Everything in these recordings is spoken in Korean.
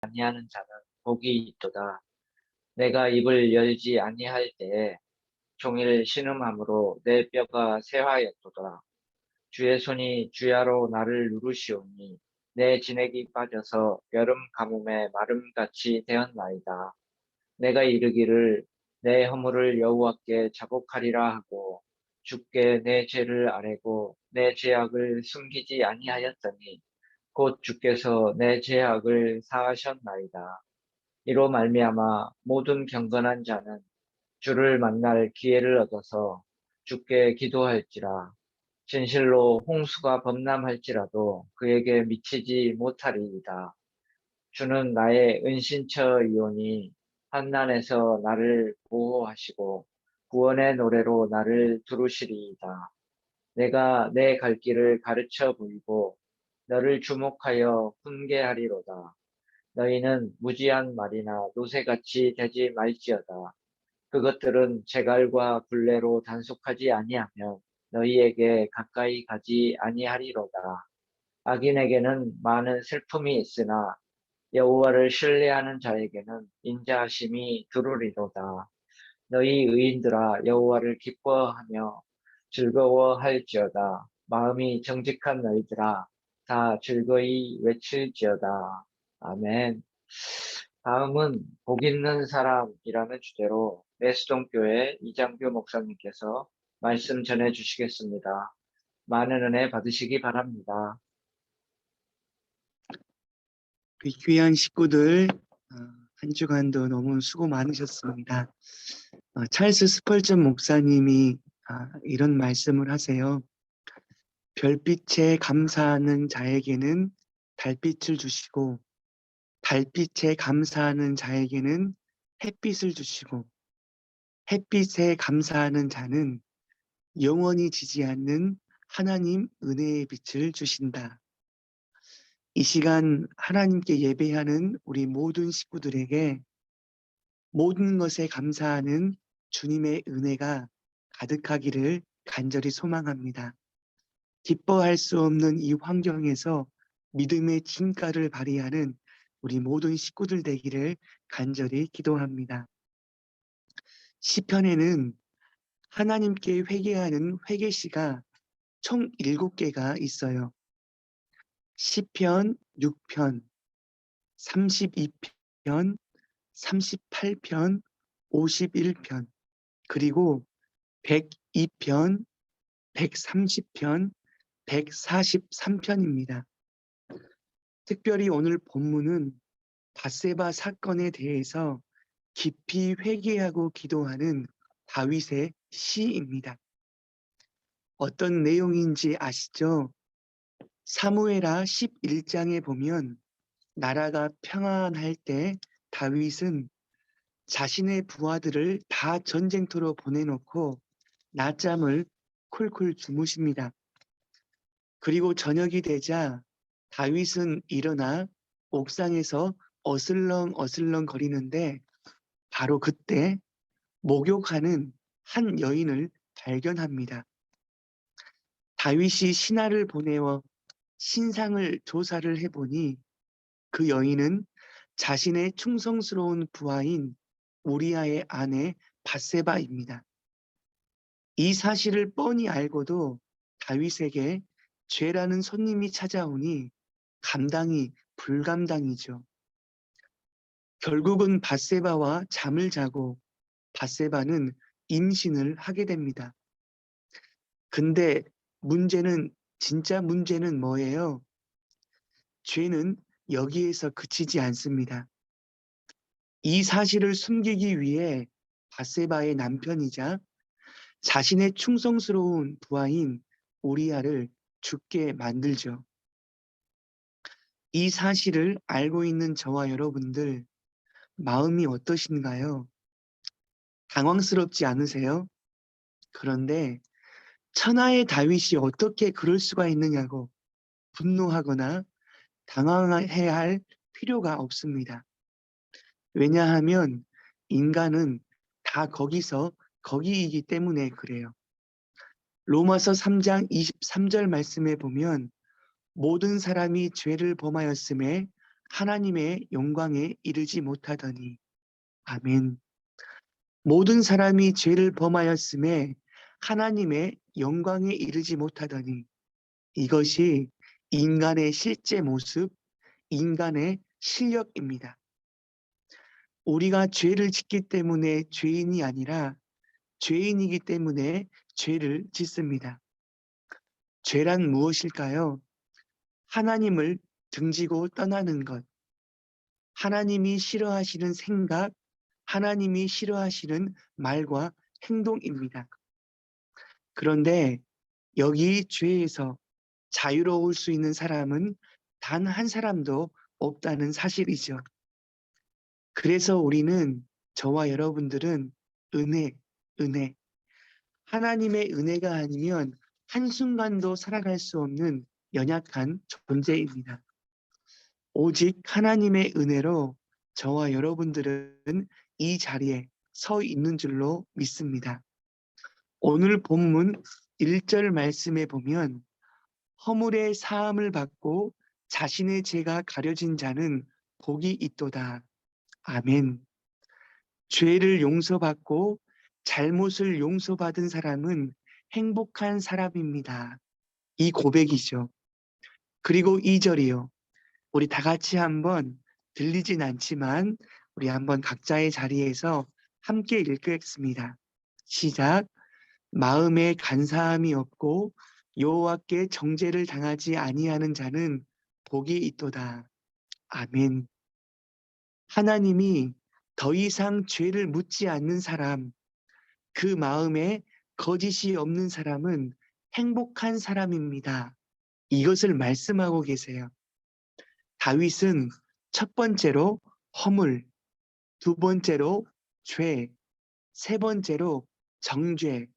아니하는 자는 복이 있도다. 내가 입을 열지 아니할 때에 종일 신음함으로 내 뼈가 쇠하였도다. 주의 손이 주야로 나를 누르시오니 내 진액이 빠져서 여름 가뭄에 마름같이 되었나이다. 내가 이르기를 내 허물을 여호와께 자복하리라 하고 주께 내 죄를 아뢰고 내 죄악을 숨기지 아니하였더니 곧 주께서 내 죄악을 사하셨나이다. 이로 말미암아 모든 경건한 자는 주를 만날 기회를 얻어서 주께 기도할지라. 진실로 홍수가 범람할지라도 그에게 미치지 못하리이다. 주는 나의 은신처이오니 환난에서 나를 보호하시고 구원의 노래로 나를 두루시리이다. 내가 내 갈 길을 가르쳐 보이고 너를 주목하여 훈계하리로다. 너희는 무지한 말이나 노새같이 되지 말지어다. 그것들은 재갈과 굴레로 단속하지 아니하면 너희에게 가까이 가지 아니하리로다. 악인에게는 많은 슬픔이 있으나 여호와를 신뢰하는 자에게는 인자하심이 두루리로다. 너희 의인들아 여호와를 기뻐하며 즐거워할지어다. 마음이 정직한 너희들아 다 즐거이 외칠지어다. 아멘. 다음은 복 있는 사람이라는 주제로 메스동교회 이장교 목사님께서 말씀 전해 주시겠습니다. 많은 은혜 받으시기 바랍니다. 우리 귀한 식구들, 한 주간도 너무 수고 많으셨습니다. 찰스 스펄전 목사님이 이런 말씀을 하세요. 별빛에 감사하는 자에게는 달빛을 주시고 달빛에 감사하는 자에게는 햇빛을 주시고 햇빛에 감사하는 자는 영원히 지지 않는 하나님 은혜의 빛을 주신다. 이 시간 하나님께 예배하는 우리 모든 식구들에게 모든 것에 감사하는 주님의 은혜가 가득하기를 간절히 소망합니다. 기뻐할 수 없는 이 환경에서 믿음의 진가를 발휘하는 우리 모든 식구들 되기를 간절히 기도합니다. 시편에는 하나님께 회개하는 회개시가 총 7개가 있어요. 시편 6편, 32편, 38편, 51편, 그리고 102편, 130편, 143편입니다. 특별히 오늘 본문은 밧세바 사건에 대해서 깊이 회개하고 기도하는 다윗의 시입니다. 어떤 내용인지 아시죠? 사무엘하 11장에 보면 나라가 평안할 때 다윗은 자신의 부하들을 다 전쟁터로 보내놓고 낮잠을 쿨쿨 주무십니다. 그리고 저녁이 되자 다윗은 일어나 옥상에서 어슬렁 거리는데 바로 그때 목욕하는 한 여인을 발견합니다. 다윗이 신하를 보내어 신상을 조사를 해보니 그 여인은 자신의 충성스러운 부하인 우리아의 아내 밧세바입니다. 이 사실을 뻔히 알고도 다윗에게 죄라는 손님이 찾아오니 감당이 불감당이죠. 결국은 밧세바와 잠을 자고 밧세바는 임신을 하게 됩니다. 근데 진짜 문제는 뭐예요? 죄는 여기에서 그치지 않습니다. 이 사실을 숨기기 위해 밧세바의 남편이자 자신의 충성스러운 부하인 우리아를 죽게 만들죠. 이 사실을 알고 있는 저와 여러분들 마음이 어떠신가요? 당황스럽지 않으세요? 그런데 천하의 다윗이 어떻게 그럴 수가 있느냐고 분노하거나 당황해야 할 필요가 없습니다. 왜냐하면 인간은 다 거기이기 때문에 그래요. 로마서 3장 23절 말씀에 보면 모든 사람이 죄를 범하였음에 하나님의 영광에 이르지 못하더니. 아멘. 모든 사람이 죄를 범하였음에 하나님의 영광에 이르지 못하더니. 이것이 인간의 실제 모습, 인간의 실력입니다. 우리가 죄를 짓기 때문에 죄인이 아니라 죄인이기 때문에 죄를 짓습니다. 죄란 무엇일까요? 하나님을 등지고 떠나는 것, 하나님이 싫어하시는 생각, 하나님이 싫어하시는 말과 행동입니다. 그런데 여기 죄에서 자유로울 수 있는 사람은 단 한 사람도 없다는 사실이죠. 그래서 우리는, 저와 여러분들은 은혜, 하나님의 은혜가 아니면 한순간도 살아갈 수 없는 연약한 존재입니다. 오직 하나님의 은혜로 저와 여러분들은 이 자리에 서 있는 줄로 믿습니다. 오늘 본문 1절 말씀에 보면 허물의 사함을 받고 자신의 죄가 가려진 자는 복이 있도다. 아멘. 죄를 용서받고 잘못을 용서받은 사람은 행복한 사람입니다. 이 고백이죠. 그리고 2절이요. 우리 다 같이 한번, 들리진 않지만 우리 한번 각자의 자리에서 함께 읽겠습니다. 시작. 마음에 간사함이 없고 여호와께 정죄를 당하지 아니하는 자는 복이 있도다. 아멘. 하나님이 더 이상 죄를 묻지 않는 사람, 그 마음에 거짓이 없는 사람은 행복한 사람입니다. 이것을 말씀하고 계세요. 다윗은 첫 번째로 허물, 두 번째로 죄, 세 번째로 정죄,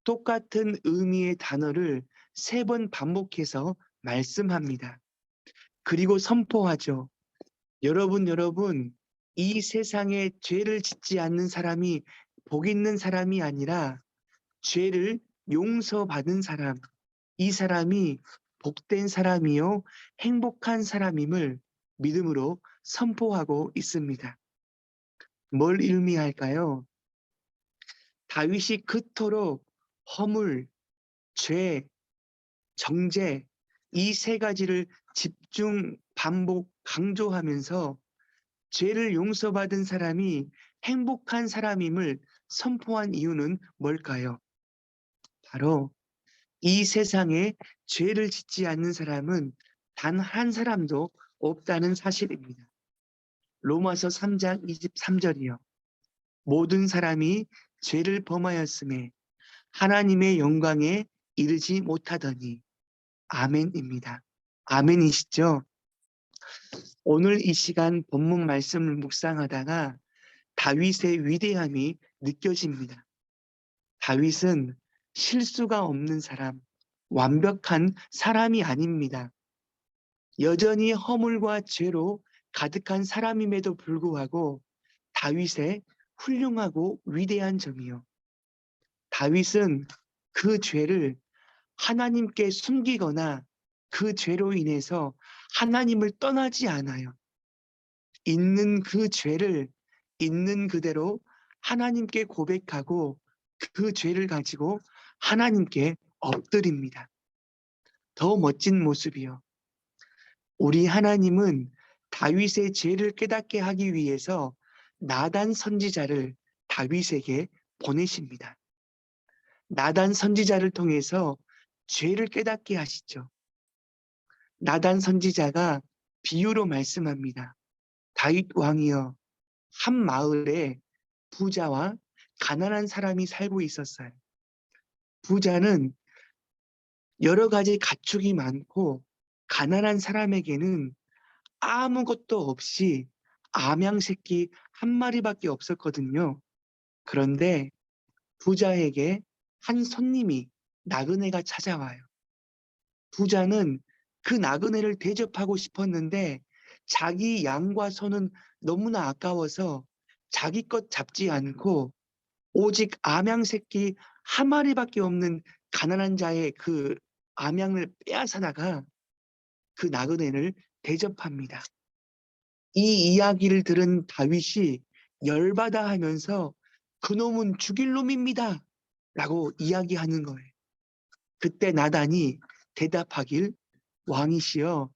똑같은 의미의 단어를 3번 반복해서 말씀합니다. 그리고 선포하죠. 여러분, 이 세상에 죄를 짓지 않는 사람이 복 있는 사람이 아니라 죄를 용서받은 사람, 이 사람이 복된 사람이요 행복한 사람임을 믿음으로 선포하고 있습니다. 뭘 의미할까요? 다윗이 그토록 허물, 죄, 정죄, 이 3가지를 집중, 반복, 강조하면서 죄를 용서받은 사람이 행복한 사람임을 선포한 이유는 뭘까요? 바로 이 세상에 죄를 짓지 않는 사람은 단 한 사람도 없다는 사실입니다. 로마서 3장 23절이요. 모든 사람이 죄를 범하였음에 하나님의 영광에 이르지 못하더니. 아멘입니다. 아멘이시죠? 오늘 이 시간 본문 말씀을 묵상하다가 다윗의 위대함이 느껴집니다. 다윗은 실수가 없는 사람, 완벽한 사람이 아닙니다. 여전히 허물과 죄로 가득한 사람임에도 불구하고 다윗의 훌륭하고 위대한 점이요. 다윗은 그 죄를 하나님께 숨기거나 그 죄로 인해서 하나님을 떠나지 않아요. 있는 그 죄를 있는 그대로 하나님께 고백하고 그 죄를 가지고 하나님께 엎드립니다. 더 멋진 모습이요. 우리 하나님은 다윗의 죄를 깨닫게 하기 위해서 나단 선지자를 다윗에게 보내십니다. 나단 선지자를 통해서 죄를 깨닫게 하시죠. 나단 선지자가 비유로 말씀합니다. 다윗 왕이여, 한 마을에 부자와 가난한 사람이 살고 있었어요. 부자는 여러 가지 가축이 많고 가난한 사람에게는 아무것도 없이 암양 새끼 한 마리밖에 없었거든요. 그런데 부자에게 한 손님이, 나그네가 찾아와요. 부자는 그 나그네를 대접하고 싶었는데 자기 양과 소는 너무나 아까워서 자기 것 잡지 않고 오직 암양 새끼 한 마리밖에 없는 가난한 자의 그 암양을 빼앗아다가 그 나그네를 대접합니다. 이 이야기를 들은 다윗이 열받아 하면서 그놈은 죽일 놈입니다. 라고 이야기하는 거예요. 그때 나단이 대답하길 왕이시여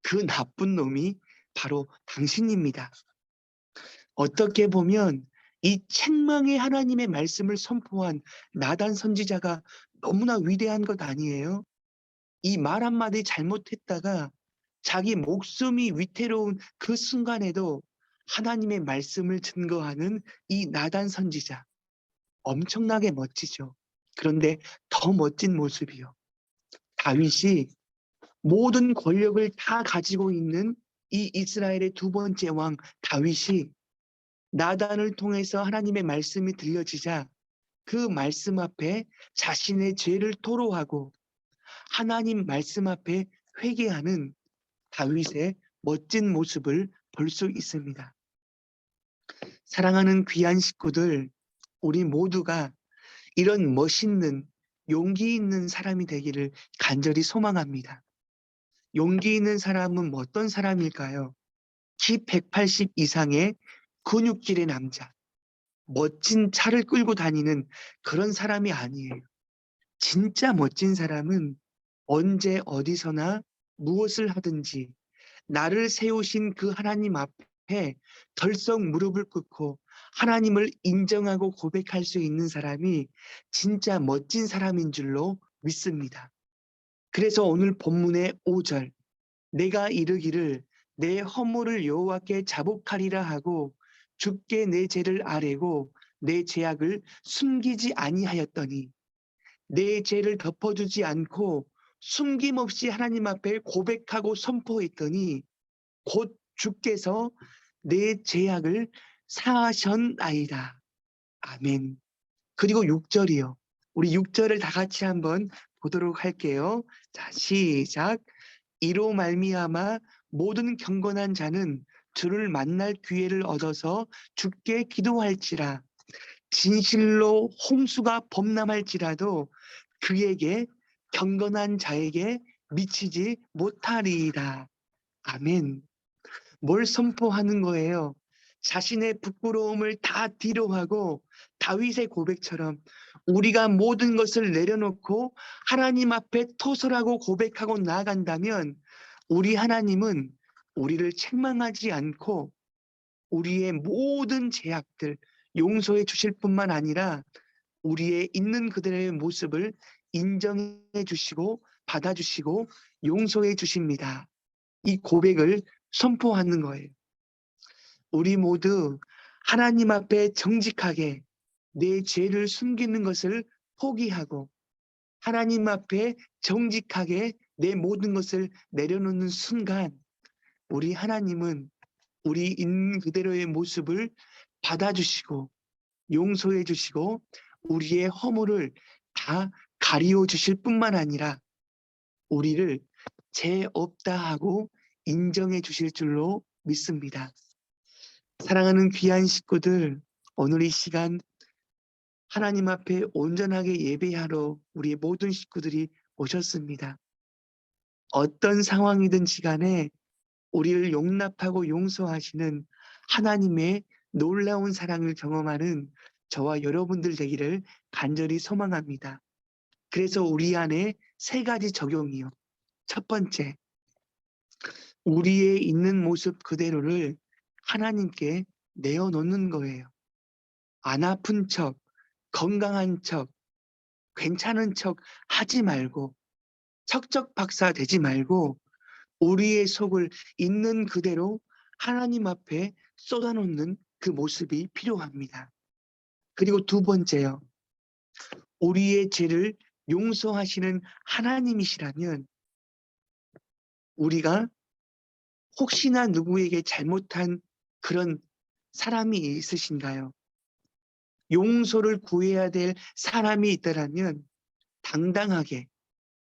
그 나쁜 놈이 바로 당신입니다. 어떻게 보면 이 책망의 하나님의 말씀을 선포한 나단 선지자가 너무나 위대한 것 아니에요? 이 말 한마디 잘못했다가 자기 목숨이 위태로운 그 순간에도 하나님의 말씀을 증거하는 이 나단 선지자. 엄청나게 멋지죠. 그런데 더 멋진 모습이요. 다윗이 모든 권력을 다 가지고 있는 이 이스라엘의 두 번째 왕 다윗이 나단을 통해서 하나님의 말씀이 들려지자 그 말씀 앞에 자신의 죄를 토로하고 하나님 말씀 앞에 회개하는 다윗의 멋진 모습을 볼 수 있습니다. 사랑하는 귀한 식구들, 우리 모두가 이런 멋있는 용기 있는 사람이 되기를 간절히 소망합니다. 용기 있는 사람은 어떤 사람일까요? 키 180 이상의 근육질의 남자, 멋진 차를 끌고 다니는 그런 사람이 아니에요. 진짜 멋진 사람은 언제 어디서나 무엇을 하든지 나를 세우신 그 하나님 앞에 덜썩 무릎을 꿇고 하나님을 인정하고 고백할 수 있는 사람이 진짜 멋진 사람인 줄로 믿습니다. 그래서 오늘 본문의 5절 내가 이르기를 내 허물을 여호와께 자복하리라 하고 주께 내 죄를 아뢰고 내 죄악을 숨기지 아니하였더니 내 죄를 덮어주지 않고 숨김없이 하나님 앞에 고백하고 선포했더니 곧 주께서 내 죄악을 사하셨나이다. 아멘. 그리고 6절이요. 우리 6절을 다 같이 한번 보도록 할게요. 자, 시작. 이로 말미암아 모든 경건한 자는 주를 만날 기회를 얻어서 주께 기도할지라. 진실로 홍수가 범람할지라도 그에게 경건한 자에게 미치지 못하리이다. 아멘. 뭘 선포하는 거예요? 자신의 부끄러움을 다 뒤로하고 다윗의 고백처럼 우리가 모든 것을 내려놓고 하나님 앞에 토설하고 고백하고 나아간다면 우리 하나님은 우리를 책망하지 않고 우리의 모든 죄악들 용서해 주실 뿐만 아니라 우리의 있는 그대로의 모습을 인정해 주시고 받아주시고 용서해 주십니다. 이 고백을 선포하는 거예요. 우리 모두 하나님 앞에 정직하게 내 죄를 숨기는 것을 포기하고 하나님 앞에 정직하게 내 모든 것을 내려놓는 순간 우리 하나님은 우리 있는 그대로의 모습을 받아주시고 용서해 주시고 우리의 허물을 다 가리워 주실 뿐만 아니라 우리를 죄 없다 하고 인정해 주실 줄로 믿습니다. 사랑하는 귀한 식구들, 오늘 이 시간 하나님 앞에 온전하게 예배하러 우리 모든 식구들이 오셨습니다. 어떤 상황이든지 간에 우리를 용납하고 용서하시는 하나님의 놀라운 사랑을 경험하는 저와 여러분들 되기를 간절히 소망합니다. 그래서 우리 안에 세 가지 적용이요. 첫 번째, 우리의 있는 모습 그대로를 하나님께 내어놓는 거예요. 안 아픈 척, 건강한 척, 괜찮은 척 하지 말고 척척박사 되지 말고 우리의 속을 있는 그대로 하나님 앞에 쏟아놓는 그 모습이 필요합니다. 그리고 두 번째요. 우리의 죄를 용서하시는 하나님이시라면 우리가 혹시나 누구에게 잘못한 그런 사람이 있으신가요? 용서를 구해야 될 사람이 있다라면 당당하게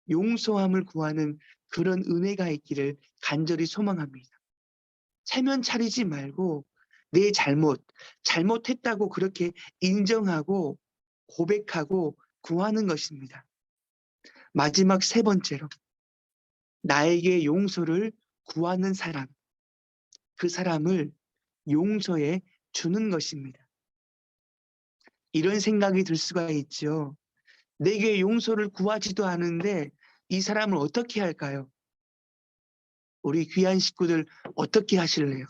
용서함을 구하는 그런 은혜가 있기를 간절히 소망합니다. 체면 차리지 말고 내 잘못했다고 그렇게 인정하고 고백하고 구하는 것입니다. 마지막 세 번째로 나에게 용서를 구하는 사람. 그 사람을 용서해 주는 것입니다. 이런 생각이 들 수가 있죠. 내게 용서를 구하지도 않은데 이 사람을 어떻게 할까요? 우리 귀한 식구들 어떻게 하실래요?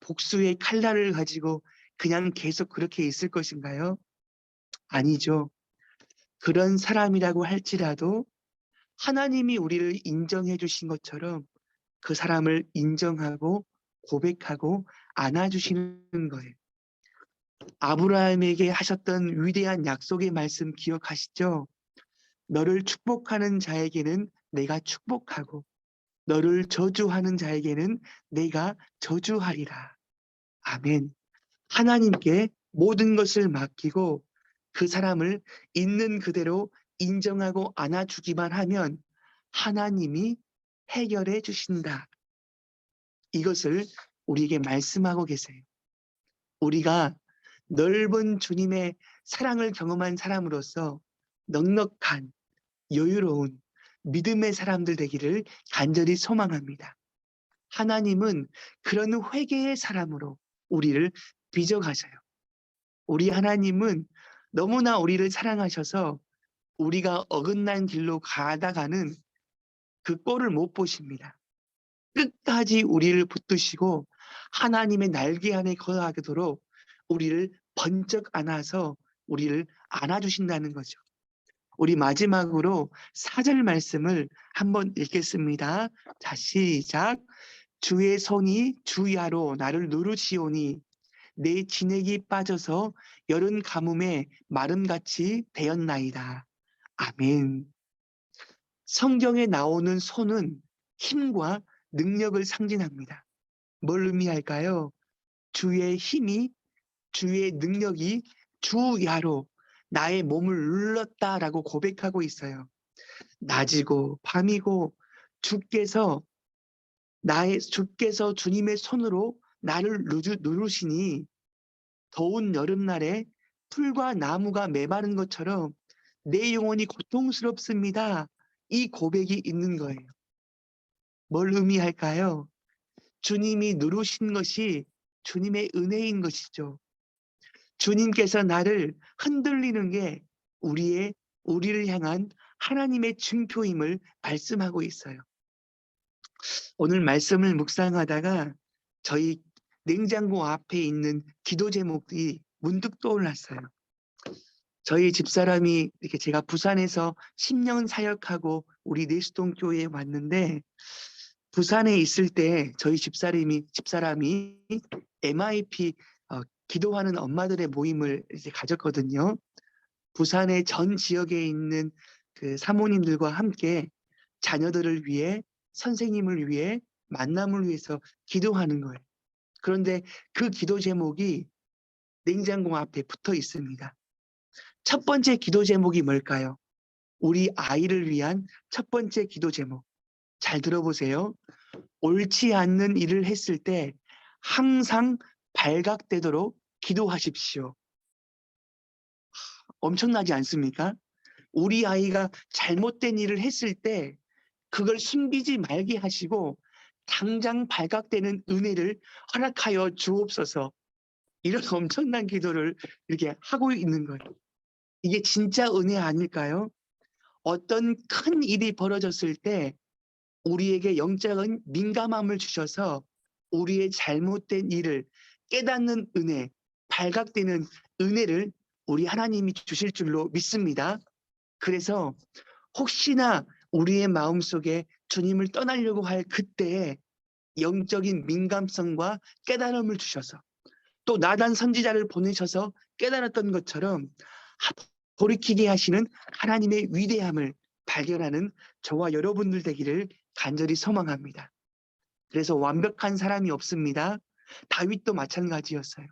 복수의 칼날을 가지고 그냥 계속 그렇게 있을 것인가요? 아니죠. 그런 사람이라고 할지라도 하나님이 우리를 인정해 주신 것처럼 그 사람을 인정하고 고백하고 안아주시는 거예요. 아브라함에게 하셨던 위대한 약속의 말씀 기억하시죠? 너를 축복하는 자에게는 내가 축복하고 너를 저주하는 자에게는 내가 저주하리라. 아멘. 하나님께 모든 것을 맡기고 그 사람을 있는 그대로 인정하고 안아주기만 하면 하나님이 해결해 주신다. 이것을 우리에게 말씀하고 계세요. 우리가 넓은 주님의 사랑을 경험한 사람으로서 넉넉한 여유로운 믿음의 사람들 되기를 간절히 소망합니다. 하나님은 그런 회개의 사람으로 우리를 빚어가셔요. 우리 하나님은 너무나 우리를 사랑하셔서 우리가 어긋난 길로 가다가는 그 꼴을 못 보십니다. 끝까지 우리를 붙드시고 하나님의 날개 안에 거하도록 우리를 번쩍 안아서 우리를 안아주신다는 거죠. 우리 마지막으로 4절 말씀을 한번 읽겠습니다. 자, 시작. 주의 손이 주야로 나를 누르시오니 내 진액이 빠져서 여름 가뭄에 마름같이 되었나이다. 아멘. 성경에 나오는 손은 힘과 능력을 상징합니다. 뭘 의미할까요? 주의 힘이, 주의 능력이 주야로 나의 몸을 눌렀다라고 고백하고 있어요. 낮이고 밤이고 주께서 주님의 손으로 나를 누르시니 더운 여름날에 풀과 나무가 메마른 것처럼 내 영혼이 고통스럽습니다. 이 고백이 있는 거예요. 뭘 의미할까요? 주님이 누르신 것이 주님의 은혜인 것이죠. 주님께서 나를 흔들리는 게 우리를 향한 하나님의 증표임을 말씀하고 있어요. 오늘 말씀을 묵상하다가 저희 냉장고 앞에 있는 기도 제목이 문득 떠올랐어요. 저희 집사람이 이렇게 제가 부산에서 10년 사역하고 우리 내수동 교회에 왔는데 부산에 있을 때 저희 집사람이 MIP 기도하는 엄마들의 모임을 이제 가졌거든요. 부산의 전 지역에 있는 그 사모님들과 함께 자녀들을 위해 선생님을 위해 만남을 위해서 기도하는 거예요. 그런데 그 기도 제목이 냉장고 앞에 붙어 있습니다. 첫 번째 기도 제목이 뭘까요? 우리 아이를 위한 첫 번째 기도 제목. 잘 들어보세요. 옳지 않는 일을 했을 때 항상 발각되도록 기도하십시오. 엄청나지 않습니까? 우리 아이가 잘못된 일을 했을 때 그걸 숨기지 말게 하시고 당장 발각되는 은혜를 허락하여 주옵소서. 이런 엄청난 기도를 이렇게 하고 있는 거예요. 이게 진짜 은혜 아닐까요? 어떤 큰 일이 벌어졌을 때 우리에게 영적인 민감함을 주셔서 우리의 잘못된 일을 깨닫는 은혜, 발각되는 은혜를 우리 하나님이 주실 줄로 믿습니다. 그래서 혹시나 우리의 마음속에 주님을 떠나려고 할 그때에 영적인 민감성과 깨달음을 주셔서 또 나단 선지자를 보내셔서 깨달았던 것처럼 돌이키게 하시는 하나님의 위대함을 발견하는 저와 여러분들 되기를 간절히 소망합니다. 그래서 완벽한 사람이 없습니다. 다윗도 마찬가지였어요.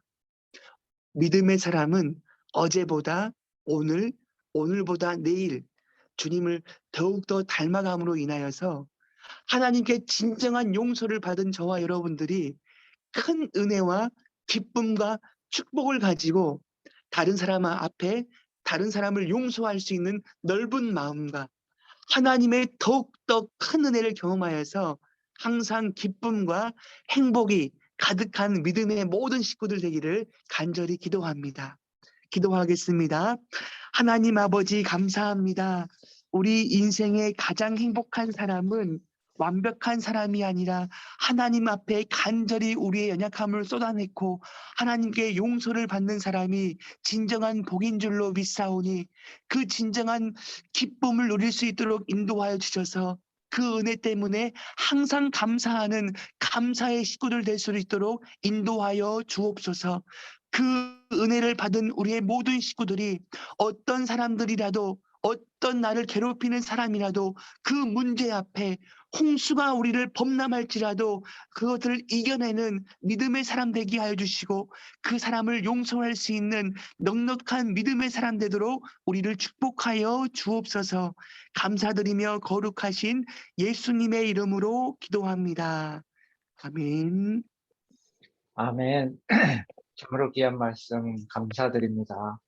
믿음의 사람은 어제보다 오늘, 오늘보다 내일 주님을 더욱더 닮아감으로 인하여서 하나님께 진정한 용서를 받은 저와 여러분들이 큰 은혜와 기쁨과 축복을 가지고 다른 사람 앞에 다른 사람을 용서할 수 있는 넓은 마음과 하나님의 더욱더 큰 은혜를 경험하여서 항상 기쁨과 행복이 가득한 믿음의 모든 식구들 되기를 간절히 기도합니다. 기도하겠습니다. 하나님 아버지 감사합니다. 우리 인생의 가장 행복한 사람은 완벽한 사람이 아니라 하나님 앞에 간절히 우리의 연약함을 쏟아냈고 하나님께 용서를 받는 사람이 진정한 복인 줄로 믿사오니 그 진정한 기쁨을 누릴 수 있도록 인도하여 주셔서 그 은혜 때문에 항상 감사하는 감사의 식구들 될 수 있도록 인도하여 주옵소서. 그 은혜를 받은 우리의 모든 식구들이 어떤 사람들이라도 어떤 나를 괴롭히는 사람이라도 그 문제 앞에 홍수가 우리를 범람할지라도 그것들을 이겨내는 믿음의 사람 되게 하여 주시고 그 사람을 용서할 수 있는 넉넉한 믿음의 사람 되도록 우리를 축복하여 주옵소서. 감사드리며 거룩하신 예수님의 이름으로 기도합니다. 아멘. 아멘. 참으로 귀한 말씀 감사드립니다.